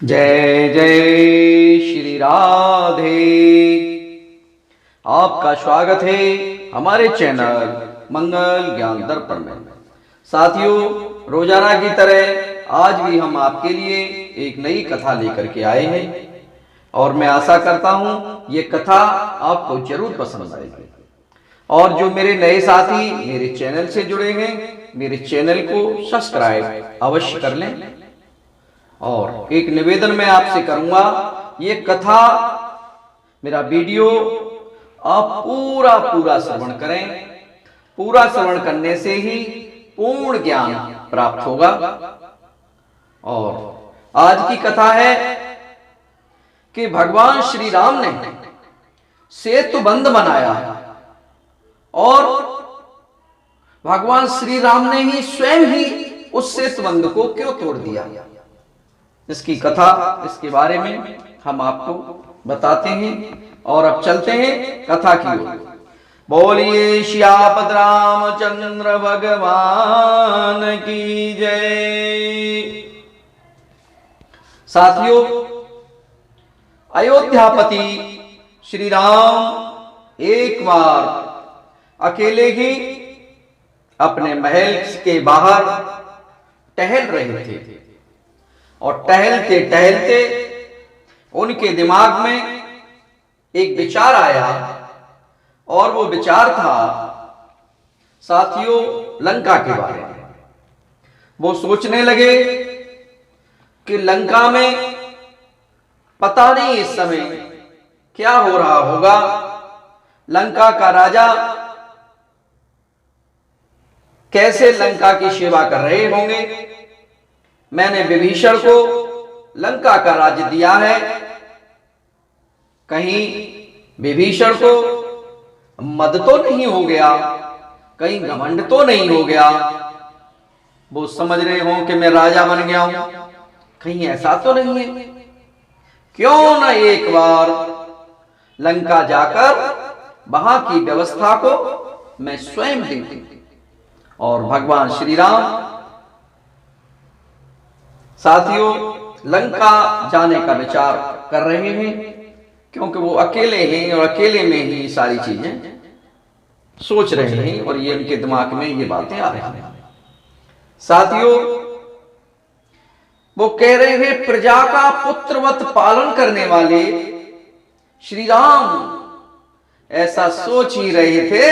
जय जय श्री राधे। आपका स्वागत है हमारे चैनल मंगल ज्ञान दर्पण में। साथियों, रोजाना की तरह आज भी हम आपके लिए एक नई कथा लेकर के आए हैं और मैं आशा करता हूं ये कथा आपको जरूर पसंद आएगी। और जो मेरे नए साथी मेरे चैनल से जुड़े हैं, मेरे चैनल को सब्सक्राइब अवश्य कर लें। और एक निवेदन मैं आपसे करूंगा, ये कथा मेरा वीडियो आप पूरा श्रवण करें। पूरा श्रवण करने से ही पूर्ण ज्ञान प्राप्त होगा। और आज की कथा है कि भगवान श्री राम ने सेतु बंध बनाया और भगवान श्री राम ने ही स्वयं ही उस सेतु बंध को क्यों तोड़ दिया। इसकी कथा, इसके बारे में हम आपको बताते हैं और अब चलते हैं कथा की ओर। बोलिए श्यापत रामचंद्र भगवान की जय। साथियों, अयोध्यापति श्री राम एक बार अकेले ही अपने महल के बाहर टहल रहे थे और टहलते टहलते उनके दिमाग में एक विचार आया और वो विचार था साथियों लंका के बारे में। वो सोचने लगे कि लंका में पता नहीं इस समय क्या हो रहा होगा। लंका का राजा कैसे लंका की सेवा कर रहे होंगे। मैंने विभीषण को लंका का राज्य दिया है, कहीं विभीषण को मद तो नहीं हो गया, कहीं घमंड तो नहीं हो गया। वो समझ रहे हो कि मैं राजा बन गया हूं, कहीं ऐसा तो नहीं है। क्यों न एक बार लंका जाकर वहां की व्यवस्था को मैं स्वयं देखूं। और भगवान श्री राम साथियों लंका जाने का विचार कर रहे हैं, क्योंकि वो अकेले हैं और अकेले में ही सारी चीजें सोच रहे हैं और ये उनके दिमाग में ये बातें आ रही हैं। साथियों, वो कह रहे हैं प्रजा का पुत्रवत पालन करने वाले श्री राम ऐसा सोच ही रहे थे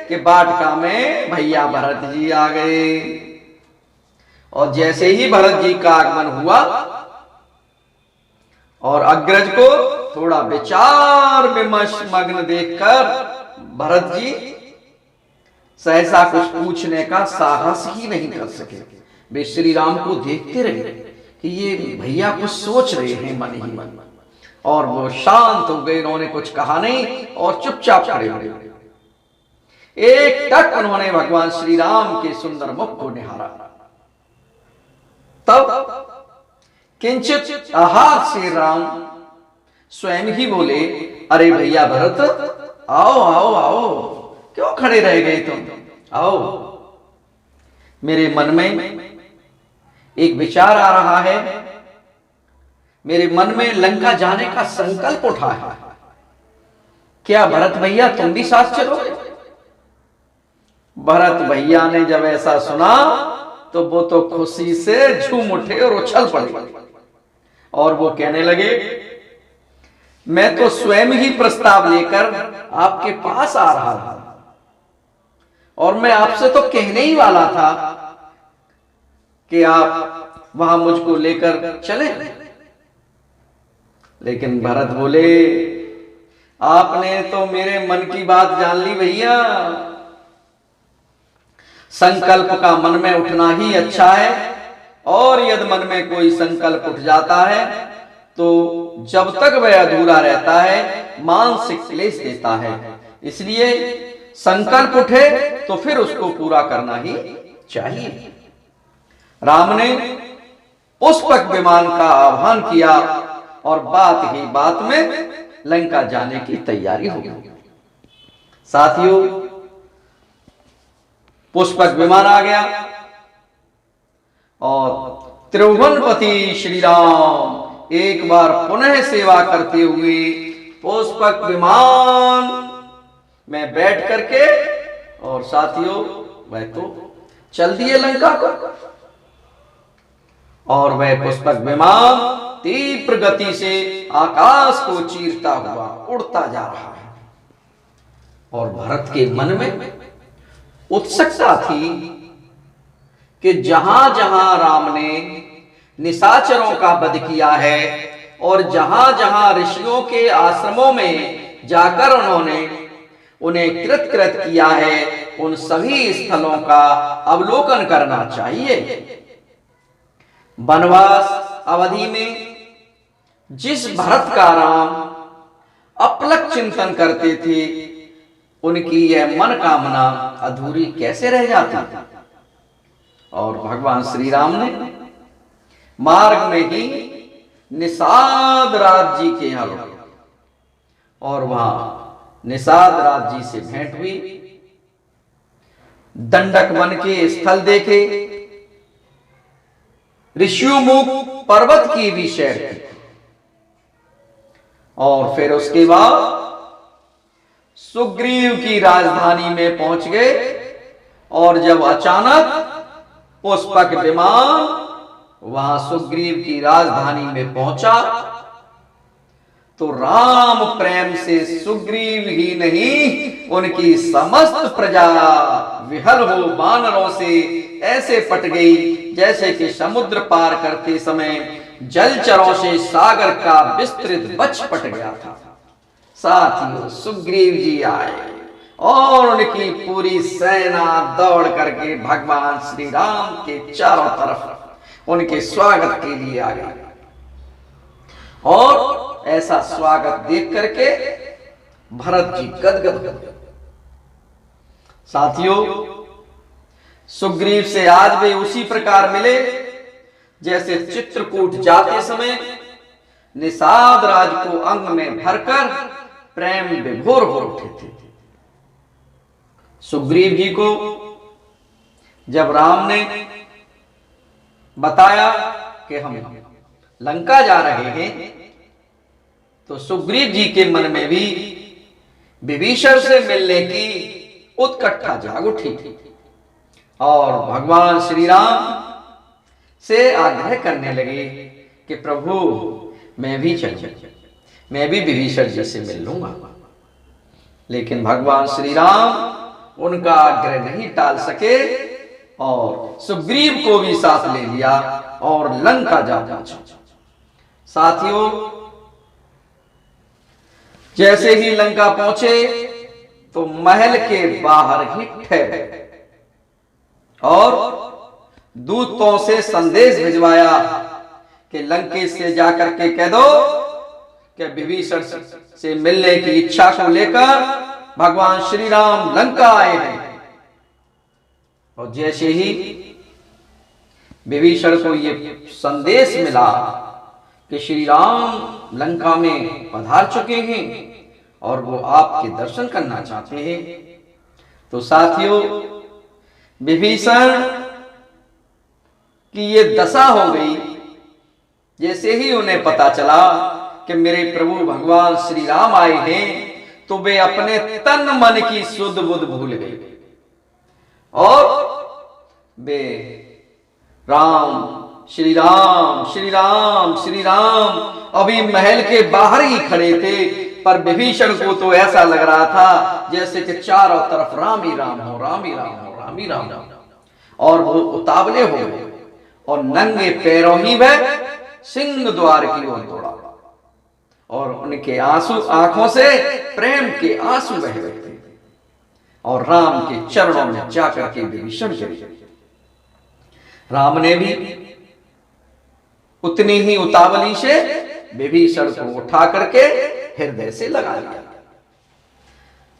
कि वाटिका में भैया भरत जी आ गए। और जैसे ही भरत जी का आगमन हुआ और अग्रज को थोड़ा विचार विमर्श मग्न देखकर भरत जी सहसा कुछ पूछने का साहस ही नहीं कर सके। वे श्री राम को देखते रहे कि ये भैया कुछ सोच रहे हैं मन ही मन। और वो शांत हो गए, उन्होंने कुछ कहा नहीं और चुपचाप खड़े हो गए। एक टक उन्होंने भगवान श्री राम के सुंदर मुख को निहारा। तब किंचित आहार से राम स्वयं ही बोले, अरे भैया भरत, आओ आओ आओ, क्यों खड़े रह गए तुम, आओ। मेरे मन में एक विचार आ रहा है, मेरे मन में लंका जाने का संकल्प उठा है। क्या भरत भैया तुम भी साथ चलोगे? भरत भैया ने जब ऐसा सुना तो वो तो खुशी से झूम उठे और उछल पड़े और वो कहने लगे, मैं तो स्वयं ही प्रस्ताव लेकर आपके पास आ रहा था और मैं आपसे तो कहने ही वाला था कि आप वहां मुझको लेकर चले। लेकिन भरत बोले, आपने तो मेरे मन की बात जान ली भैया। संकल्प का मन में उठना ही अच्छा है और यदि मन में कोई संकल्प उठ जाता है तो जब तक वह अधूरा रहता है मानसिक क्लेश देता है। इसलिए संकल्प उठे तो फिर उसको पूरा करना ही चाहिए। राम ने पुष्पक विमान का आह्वान किया और बात ही बात में लंका जाने की तैयारी हो गई। साथियों, पुष्पक विमान आ गया और त्रिभुवनपति श्री राम एक बार पुनः सेवा करते हुए पुष्पक विमान में बैठ करके, और साथियों वह तो चल दिए लंका को, और वह पुष्पक विमान तीव्र गति से आकाश को चीरता हुआ उड़ता जा रहा है। और भरत के मन में उत्सुकता थी कि जहां जहां राम ने निशाचरों का वध किया है और जहां जहां ऋषियों के आश्रमों में जाकर उन्होंने उन्हें कृत कृत किया है, उन सभी स्थलों का अवलोकन करना चाहिए। वनवास अवधि में जिस भरत का राम अपलक चिंतन करते थे, उनकी यह मन कामना अधूरी कैसे रह जाती थी। और भगवान श्री राम ने मार्ग में ही निषाद राज जी के यहाँ रुके, और वहां निषाद राज जी से भेंट हुई। दंडक वन के स्थल देखे, ऋष्युमुख पर्वत की भी सैर की, और फिर उसके बाद सुग्रीव की राजधानी में पहुंच गए। और जब अचानक पुष्पक विमान वहां सुग्रीव की राजधानी में पहुंचा, तो राम प्रेम से सुग्रीव ही नहीं, उनकी समस्त प्रजा विहल हो वानरों से ऐसे पट गई जैसे कि समुद्र पार करते समय जलचरों से सागर का विस्तृत वक्ष पट गया था। साथियों सुग्रीव जी आए और उनकी पूरी सेना दौड़ करके भगवान श्री राम के चारों तरफ उनके स्वागत के लिए आ गई। और ऐसा स्वागत देख करके भरत जी गदगद हो गए। साथियों सुग्रीव से आज वे उसी प्रकार मिले जैसे चित्रकूट जाते समय निषाद राज को अंग में भरकर प्रेम विभोर हो उठे थे। सुग्रीव जी को जब राम ने बताया कि हम लंका जा रहे हैं, तो सुग्रीव जी के मन में भी विभीषण से मिलने की उत्कंठा जाग उठी थी, और भगवान श्री राम से आग्रह करने लगे कि प्रभु मैं भी चलूं, मैं भी विभीषण जी से मिल लूंगा। लेकिन भगवान श्री राम उनका आग्रह नहीं टाल सके और सुग्रीव को भी साथ ले लिया और लंका जा पहुंचा। साथियों जैसे ही लंका पहुंचे तो महल के बाहर ही ठहरे और दूतों से संदेश भिजवाया कि लंकेश से जाकर के कह दो कि विभीषण से मिलने की इच्छा को लेकर भगवान श्री राम लंका आए हैं। और जैसे ही विभीषण को ये संदेश मिला कि श्री राम लंका में पधार चुके हैं और वो आपके दर्शन करना चाहते हैं, तो साथियों विभीषण की ये दशा हो गई। जैसे ही उन्हें पता चला कि मेरे प्रभु भगवान श्री राम आए हैं, तो वे अपने तन मन की सुध बुध भूल गए और वे राम श्री राम श्री राम श्री राम अभी महल के बाहर ही खड़े थे, पर विभीषण को तो ऐसा लग रहा था जैसे कि चारों तरफ राम ही राम हो, राम ही राम हो, राम ही राम हो। और वो उतावले हो गए और नंगे पैरों ही वह सिंह द्वार की ओर दौड़ा और उनके आंसू आंखों से प्रेम के आंसू बह रहे थे और राम के चरणों में जाकर के विभीषण गिरे। राम ने भी उतनी ही उतावली से विभीषण को उठा करके हृदय से लगा लिया।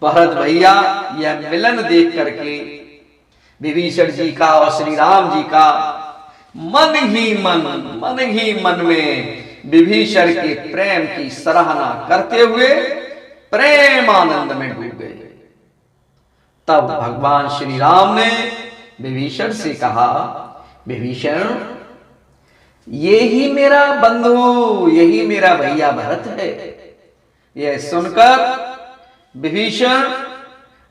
भरत भैया यह मिलन देख करके विभीषण जी का और श्री राम जी का मन ही मन में विभीषण के प्रेम की सराहना करते हुए प्रेम आनंद में डूब गए। तब भगवान श्री राम ने विभीषण से कहा, विभीषण ये ही मेरा बंधु, यही मेरा भैया भरत है। यह सुनकर विभीषण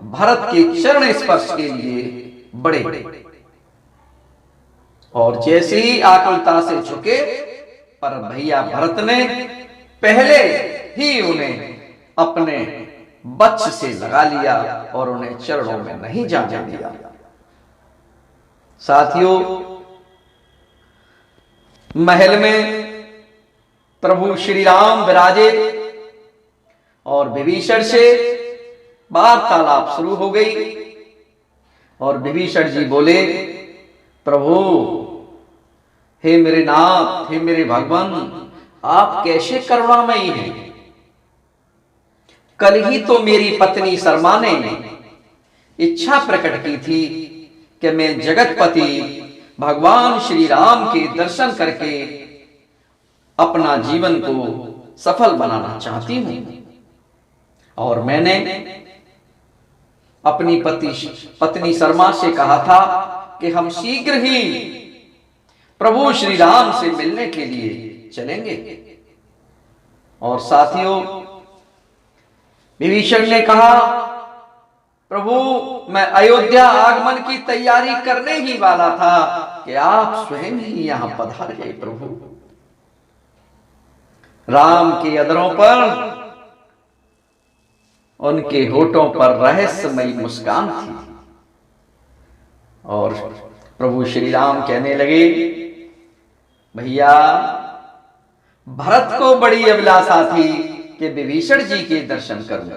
भरत के चरण स्पर्श के लिए बड़े और जैसे ही आकुलता से झुके, पर भैया भरत ने पहले ही उन्हें अपने वक्ष से लगा लिया और उन्हें चरणों में नहीं जाने दिया। साथियों, महल में प्रभु श्री राम विराजे और विभीषण से वार्तालाप शुरू हो गई। और विभीषण जी बोले, प्रभु, हे मेरे नाथ, हे मेरे भगवान, आप कैसे करुणामयी हैं। कल ही तो मेरी पत्नी शर्मा ने इच्छा प्रकट की थी कि मैं जगतपति भगवान श्री राम के दर्शन करके अपना जीवन को सफल बनाना चाहती हूं। और मैंने अपनी पत्नी शर्मा से कहा था कि हम शीघ्र ही प्रभु श्री राम से मिलने के लिए चलेंगे। और साथियों, विभीषण ने कहा, प्रभु, मैं अयोध्या आगमन की तैयारी करने ही वाला था कि आप स्वयं ही यहां पधार गए। प्रभु, राम के अधरों पर, उनके होठों पर रहस्यमयी मुस्कान थी। और प्रभु श्री राम कहने लगे, भैया, भरत को बड़ी अभिलाषा थी कि विभीषण जी के दर्शन करूं,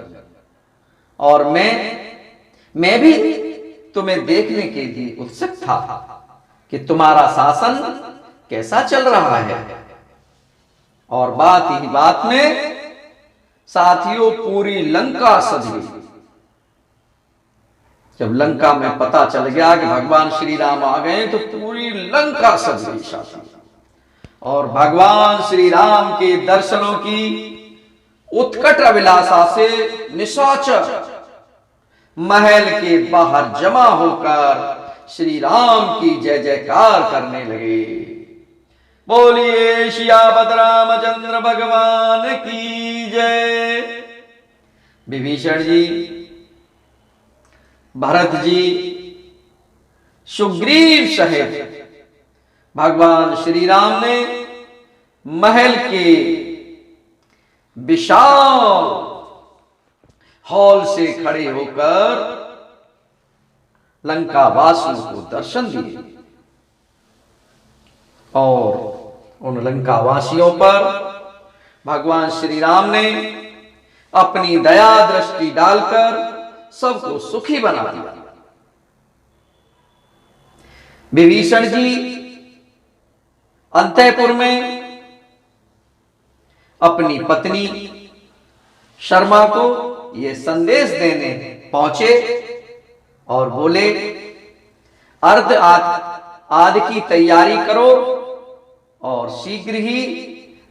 और मैं भी तुम्हें देखने के लिए उत्सुक था कि तुम्हारा शासन कैसा चल रहा है। और बात ही बात में साथियों पूरी लंका सज गई। जब लंका में पता चल गया कि भगवान श्री राम आ गए तो पूरी लंका सज गई साथियों। और भगवान श्री राम के दर्शनों की उत्कट अभिलाषा से निशाचर महल के बाहर जमा होकर श्री राम की जय जयकार करने लगे। बोलिए सियापत रामचंद्र भगवान की जय। विभीषण जी, भरत जी, सुग्रीव सहित भगवान श्री राम ने महल के विशाल हॉल से खड़े होकर लंका वासियों को दर्शन दिए। और उन लंका वासियों पर भगवान श्री राम ने अपनी दया दृष्टि डालकर सबको सुखी बना दिया। विभीषण जी अंतःपुर में अपनी पत्नी शर्मा को यह संदेश देने पहुंचे और बोले, अर्ध आदि की तैयारी करो और शीघ्र ही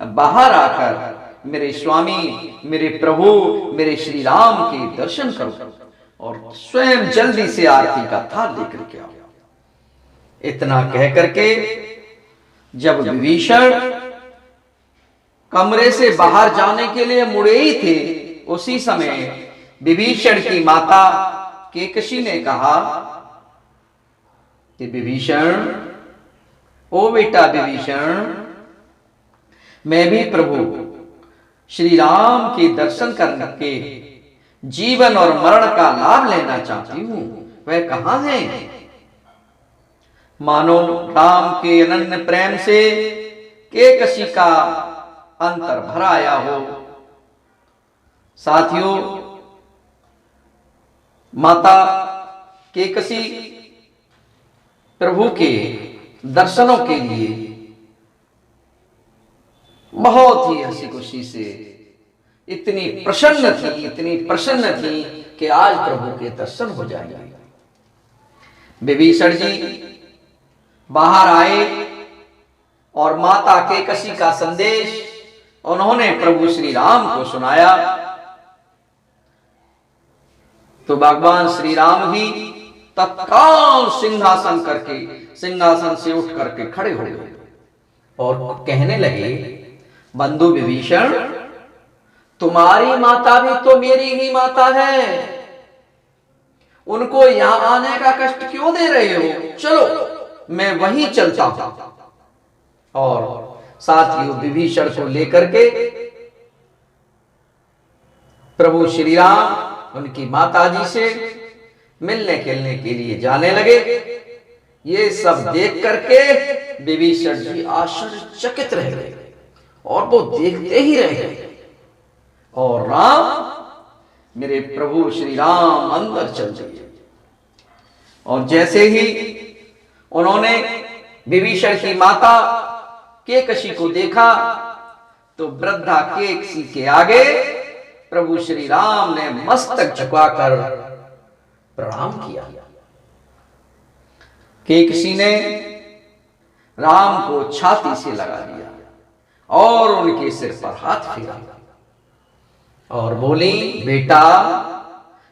बाहर आकर मेरे स्वामी, मेरे प्रभु, मेरे श्री राम के दर्शन करो और स्वयं जल्दी से आरती का थाल लेकर के आओ। इतना कह करके जब विभीषण कमरे से बाहर जाने के लिए मुड़े ही थे, उसी समय विभीषण की माता केकशी ने कहा कि विभीषण, ओ बेटा विभीषण, मैं भी प्रभु श्री राम के दर्शन करके जीवन और मरण का लाभ लेना चाहती हूं। वह कहां है? मानो राम के अनन्य प्रेम से केकशी का अंतर भरा आया हो। साथियों, माता केकशी प्रभु के दर्शनों के लिए बहुत ही हंसी खुशी से इतनी प्रसन्न थी कि आज प्रभु के दर्शन हो जाएंगे। विभीषण जी बाहर आए और माता केकशी का संदेश उन्होंने प्रभु श्री राम को सुनाया। तो भगवान श्री राम ही तत्काल सिंहासन से उठ करके खड़े हो गए और कहने लगे, बंधु विभीषण, तुम्हारी माता भी तो मेरी ही माता है, उनको यहां आने का कष्ट क्यों दे रहे हो? चलो मैं वहीं चलता हूं। और साथियों, विभीषण को लेकर के प्रभु श्री राम उनकी माताजी से मिलने खेलने के लिए जाने लगे। ये सब देख करके विभीषण जी आश्चर्यचकित रह गए और वो देखते ही रह गए। और राम, मेरे प्रभु श्री राम अंदर चल दिए। और जैसे ही उन्होंने विभीषण की माता केकसी को देखा तो वृद्धा केकसी के आगे प्रभु श्री राम ने मस्तक झुकाकर प्रणाम किया। केकसी ने राम को छाती से लगा दिया और उनके सिर पर हाथ फेरा और बोली, बेटा,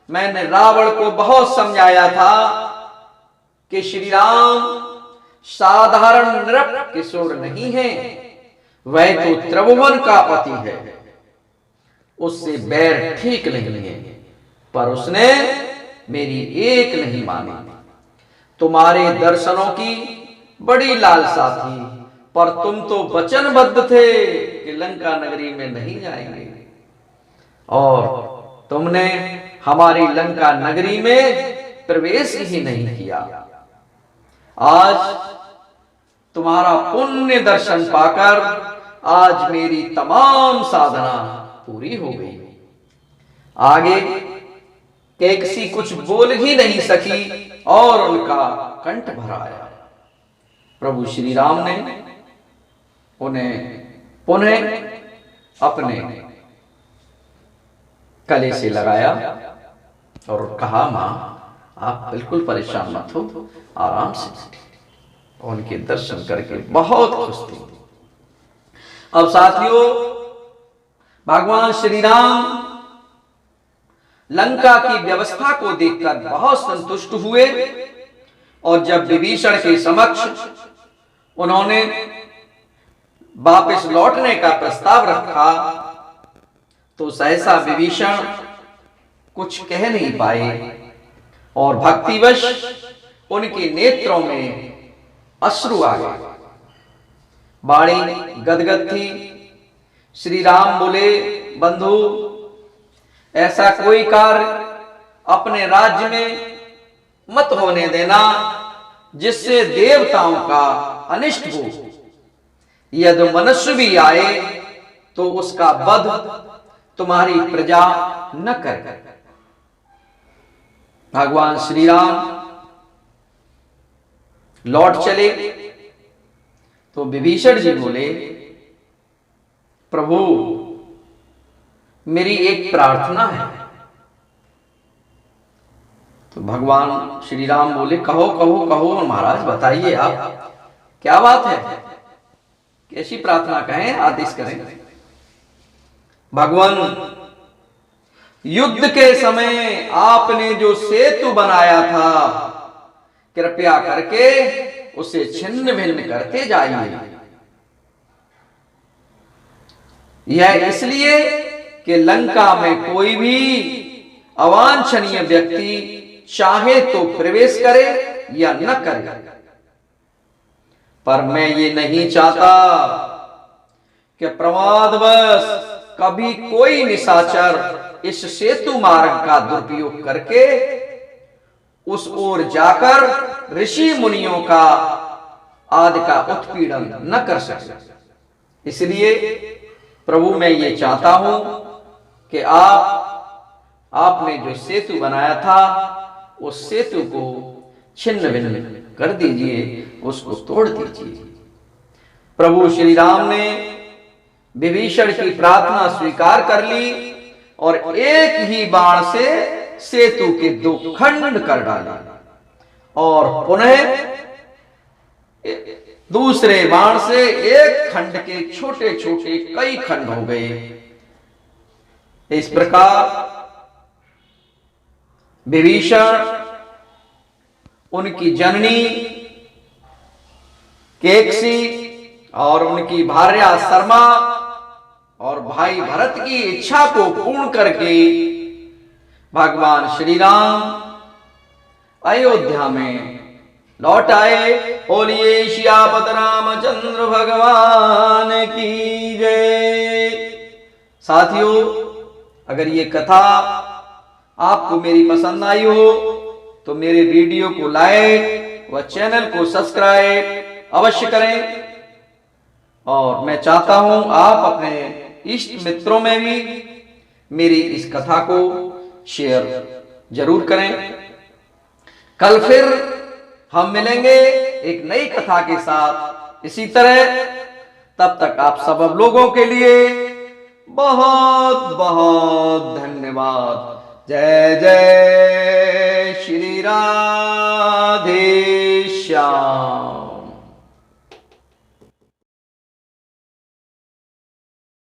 मैंने रावण को बहुत समझाया था कि श्री राम साधारण नृप किशोर नहीं है, वह तो त्रिभुवन का पति है, उससे बैर ठीक नहीं है। पर उसने मेरी एक नहीं मानी। तुम्हारे दर्शनों की बड़ी लालसा थी, पर तुम तो वचनबद्ध थे कि लंका नगरी में नहीं जाएंगे, और तुमने हमारी लंका नगरी में प्रवेश ही नहीं किया। आज तुम्हारा पुण्य दर्शन पाकर आज मेरी तमाम साधना पूरी हो गई। आगे केकसी कुछ बोल ही नहीं सकी और उनका कंठ भर आया। प्रभु श्री राम ने उन्हें पुनः अपने गले से लगाया और कहा, मां, आप बिल्कुल परेशान मत हो, आराम से बैठिए। उनके दर्शन करके बहुत खुश थी। अब साथियों, भगवान श्री राम लंका की व्यवस्था को देखकर बहुत संतुष्ट हुए और जब विभीषण के समक्ष उन्होंने वापस लौटने का प्रस्ताव रखा तो सहसा विभीषण कुछ कह नहीं पाए और भक्तिवश उनके नेत्रों में अश्रु आ गए। बाणी गदगद थी। श्री राम बोले, बंधु, ऐसा कोई कार्य अपने राज्य में मत होने देना जिससे देवताओं का अनिष्ट हो। यदि मनुष्य भी आए तो उसका वध तुम्हारी प्रजा न करे। भगवान श्री राम लौट चले तो विभीषण जी बोले, प्रभु, मेरी एक प्रार्थना है। तो भगवान श्री राम बोले, कहो कहो कहो महाराज, बताइए आप, क्या बात है, कैसी प्रार्थना कहें, आदेश करें। भगवान, युद्ध के समय आपने जो सेतु बनाया था, कृपया करके उसे छिन्न भिन्न करते जाइए। यह इसलिए कि लंका में कोई भी अवांछनीय व्यक्ति चाहे तो प्रवेश करे या न करे, पर मैं ये नहीं चाहता कि प्रमादवश कभी कोई निशाचर इस सेतु मार्ग का दुरुपयोग करके उस ओर जाकर ऋषि मुनियों का आदि का उत्पीड़न न कर सके। इसलिए प्रभु, मैं ये चाहता हूं कि आपने जो सेतु बनाया था उस सेतु को छिन्न भिन्न कर दीजिए, उसको तोड़ दीजिए। प्रभु श्री राम ने विभीषण की प्रार्थना स्वीकार कर ली और एक ही बाण से सेतु के 2 खंड कर डाले और पुनः दूसरे बाण से एक खंड के छोटे छोटे कई खंड हो गए। इस प्रकार विभीषण, उनकी जननी केकसी और उनकी भार्या शर्मा और भाई भरत की इच्छा को पूर्ण करके भगवान श्री राम अयोध्या में लौट आए। बोलिए सियापत रामचंद्र भगवान की जय। साथियों, अगर ये कथा आपको मेरी पसंद आई हो तो मेरे वीडियो को लाइक व चैनल को सब्सक्राइब अवश्य करें। और मैं चाहता हूं आप अपने इष्ट मित्रों में भी मेरी इस कथा को शेयर जरूर करें। कल फिर हम मिलेंगे एक नई कथा के साथ इसी तरह। तब तक आप सब लोगों के लिए बहुत बहुत धन्यवाद। जय जय श्री राधे श्याम।